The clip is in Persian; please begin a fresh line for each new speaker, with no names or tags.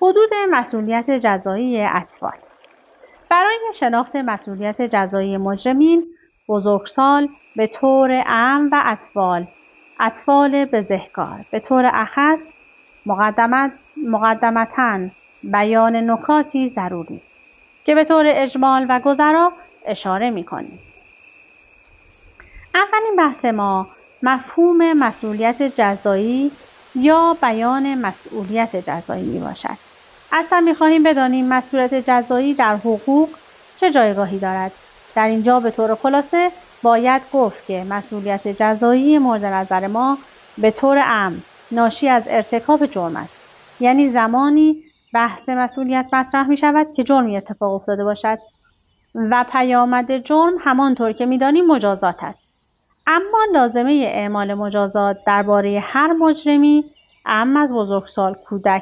حدود مسئولیت جزایی اطفال. برای شناخت مسئولیت جزایی مجرمین، بزرگسال به طور عام و اطفال بزهکار به طور اخص مقدمتاً بیان نکاتی ضروری که به طور اجمال و گذرا اشاره می‌کنیم. اولین بحث ما مفهوم مسئولیت جزایی یا بیان مسئولیت جزایی میباشد. اصلا می‌خواهیم بدانیم مسئولیت جزایی در حقوق چه جایگاهی دارد. در اینجا به طور خلاصه باید گفت که مسئولیت جزایی مورد نظر ما به طور عام ناشی از ارتکاب جرم است. یعنی زمانی بحث مسئولیت مطرح می شود که جرمی اتفاق افتاده باشد و پیامد جرم همانطور که می‌دانیم مجازات است. اما لازمه اعمال مجازات درباره هر مجرمی، اعم از بزرگسال، کودک